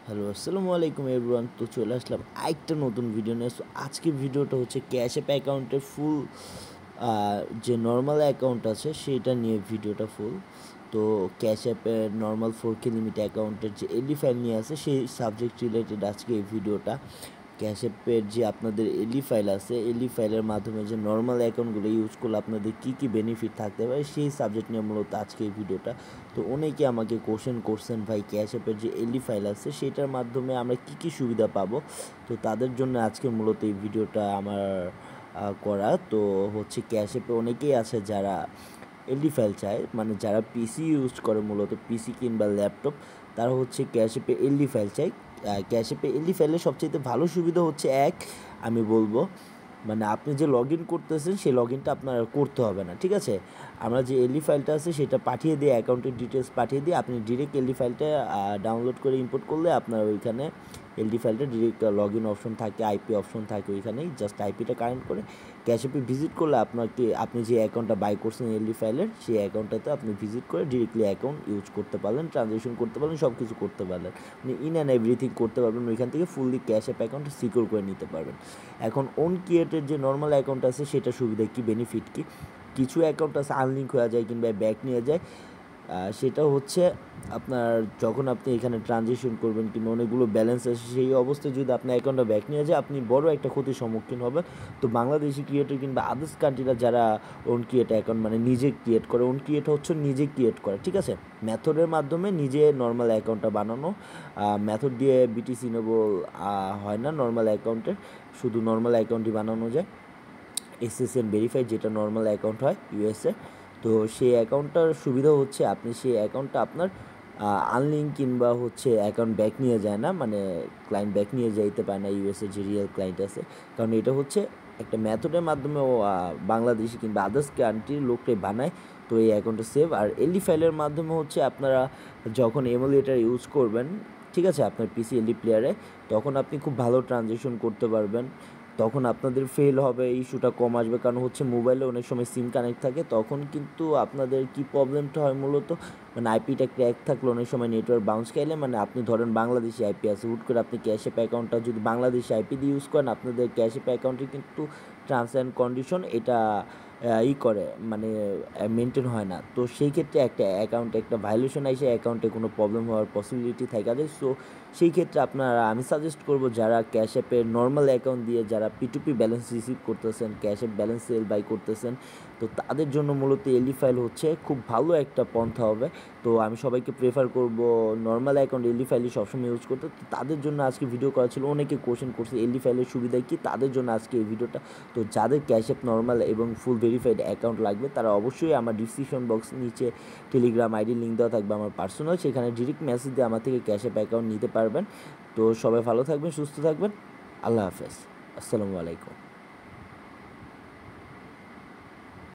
Hello, আসসালামু আলাইকুম everyone. তো চলে আসলাম আরেকটা নতুন ভিডিও নিয়ে। সো আজকের ভিডিওটা হচ্ছে ক্যাশ অ্যাপ অ্যাকাউন্টের ফুল যে নর্মাল অ্যাকাউন্ট আছে সেইটা নিয়ে ভিডিওটা ফুল। তো ক্যাশ অ্যাপের নর্মাল 4K লিমিট অ্যাকাউন্টের যে এলডি ফাইল নিয়ে আছে সেই সাবজেক্ট রিলেটেড আজকে এই ভিডিওটা। ক্যাশ অ্যাপের যে আপনাদের এলডি ফাইল আছে, এলডি ফাইলের মাধ্যমে যে নর্মাল অ্যাকাউন্টগুলো ইউজ করলে আপনাদের কী কী বেনিফিট থাকতে পারে সেই সাবজেক্ট নিয়ে মূলত আজকে এই ভিডিওটা। তো অনেকে আমাকে কোশ্চেন করছেন, ভাই ক্যাশ অ্যাপের যে এলডি ফাইল আছে সেটার মাধ্যমে আমরা কী কী সুবিধা পাবো। তো তাদের জন্য আজকে মূলত এই ভিডিওটা আমার করা। তো হচ্ছে ক্যাশ অ্যাপে অনেকেই আছে যারা এলডি ফাইল চায়, মানে যারা পিসি ইউজ করে, মূলত পিসি কিংবা ল্যাপটপ, তারা হচ্ছে ক্যাশ অ্যাপে এলডি ফাইল চায়। ক্যাশ অ্যাপে এলডি ফাইলের সবচেয়ে ভালো সুবিধা হচ্ছে আমি বলবো, মানে আপনি যে লগ ইন করতেছেন সেই লগ ইনটা আপনার করতে হবে না, ঠিক আছে। আমরা যে এলডি ফাইলটা আছে সেটা পাঠিয়ে দিয়ে, অ্যাকাউন্টের ডিটেলস পাঠিয়ে দিয়ে আপনি ডিরেক্ট এলডি ফাইলটা ডাউনলোড করে ইম্পোর্ট করলে আপনার ওইখানে এলডি ফাইলটা ডিরেক্ট লগ ইন অপশন থাকে, আইপি অপশন থাকে, ওইখানেই জাস্ট আইপিটা কানেক্ট করে ক্যাশ অ্যাপে ভিজিট করলে আপনি যে অ্যাকাউন্টটা বাই করছেন এলডি ফাইলের, সেই অ্যাকাউন্টটাতে আপনি ভিজিট করে ডিরেক্টলি অ্যাকাউন্ট ইউজ করতে পারলেন, ট্রানজ্যাকশন করতে পারলেন, সব কিছু করতে পারলেন, মানে ইন অ্যান্ড এভরিথিং করতে পারবেন। ওইখান থেকে fully cash app account secure করে নিতে পারবেন। এখন ওন ক্রিয়েটের যে নর্মাল অ্যাকাউন্ট আছে সেটা সুবিধা কী, বেনিফিট কী। কিছু অ্যাকাউন্ট আছে আনলিঙ্ক হয়ে যায় কিংবা ব্যাক নিয়ে যায়। সেটা হচ্ছে আপনার যখন আপনি এখানে ট্রানজ্যাকশন করবেন কিংবা অনেকগুলো ব্যালেন্স আছে, সেই অবস্থায় যদি আপনার অ্যাকাউন্টটা ব্যাক নিয়ে যায় আপনি বড় একটা ক্ষতির সম্মুখীন হবেন। তো বাংলাদেশি ক্রিয়েটর কিংবা আদার্স কান্ট্রিরা যারা ওন ক্রিয়েট অ্যাকাউন্ট, মানে নিজে ক্রিয়েট করে, ওন ক্রিয়েট হচ্ছে নিজে ক্রিয়েট করে, ঠিক আছে, মেথডের মাধ্যমে নিজে নর্মাল অ্যাকাউন্টটা বানানো। মেথড দিয়ে বিটিসি নেবল হয় না নর্মাল অ্যাকাউন্টের, শুধু নর্মাল অ্যাকাউন্টই বানানো যায়। এসএসএন ভেরিফাইড যেটা নর্মাল অ্যাকাউন্ট হয় ইউএসএ। তো সেই অ্যাকাউন্টটার সুবিধা হচ্ছে আপনি সেই অ্যাকাউন্টটা আপনার আনলিঙ্ক কিংবা হচ্ছে অ্যাকাউন্ট ব্যাক নিয়ে যায় না, মানে ক্লায়েন্ট ব্যাক নিয়ে যাইতে পারে না ইউএসএ যে রিয়েল ক্লায়েন্ট আছে, কারণ এটা হচ্ছে একটা মেথডের মাধ্যমে বাংলাদেশি কিংবা আদার্স কান্ট্রির লোকটাই বানায়। তো এই অ্যাকাউন্টটা সেভ। আর এলডি ফাইলের মাধ্যমে হচ্ছে আপনারা যখন এমুলেটর ইউজ করবেন, ঠিক আছে, আপনার পিসি এলডি প্লেয়ারে, তখন আপনি খুব ভালো ট্রানজ্যাকশন করতে পারবেন। তখন আপনাদের ফেল হবে, ইস্যুটা কম আসবে, কারণ হচ্ছে মোবাইলে অনেক সময় সিম কানেক্ট থাকে, তখন কিন্তু আপনাদের কি প্রবলেমটা হয় মূলত, মানে আইপিটা ক্র্যাক থাকলে অনেক সময় নেটওয়ার্ক বাউন্স খাইলে, মানে আপনি ধরেন বাংলাদেশি আইপি আছে, হুট করে আপনি ক্যাশ অ্যাপ অ্যাকাউন্টটা যদি বাংলাদেশি আইপি দিয়ে ইউজ করেন, আপনাদের ক্যাশ অ্যাপ অ্যাকাউন্টে কিন্তু টার্মস অ্যান্ড কন্ডিশন এটা করে, মানে মেনটেন হয় না। তো সেই ক্ষেত্রে একটা অ্যাকাউন্টে একটা ভায়োলেশন এসে অ্যাকাউন্টে কোনো প্রবলেম হওয়ার পসিবিলিটি থাকা যায়। সো সেই ক্ষেত্রে আমি সাজেস্ট করব, যারা ক্যাশ অ্যাপের নর্মাল অ্যাকাউন্ট দিয়ে যারা P2P ব্যালেন্স রিসিভ করতেছেন, cash app balance sell buy করতেছেন, তো তাদের জন্য মূলত এলডি ফাইল হচ্ছে খুব ভালো একটা পন্থা হবে। তো আমি সবাইকে প্রেফার করব নর্মাল অ্যাকাউন্ট এলডি ফাইলই সবসময় ইউজ করতে। তো তাদের জন্য আজকে ভিডিও করা ছিল। অনেকে কোশ্চেন করছে এলডি ফাইলের সুবিধা কী, তাদের জন্য আজকে এই ভিডিওটা। তো যাদের ক্যাশ অ্যাপ নর্মাল এবং ফুল ভেরিফাইড অ্যাকাউন্ট লাগবে, তারা অবশ্যই আমার ডিসক্রিপশন বক্স নিচে টেলিগ্রাম আইডি লিঙ্ক দেওয়া থাকবে আমার পার্সোনাল, সেখানে ডিরেক্ট মেসেজ দিয়ে আমার থেকে ক্যাশ অ্যাপ অ্যাকাউন্ট নিতে পারবেন। তো সবাই ভালো থাকবেন, সুস্থ থাকবেন। আল্লাহ হাফেজ, আসসালামু আলাইকুম।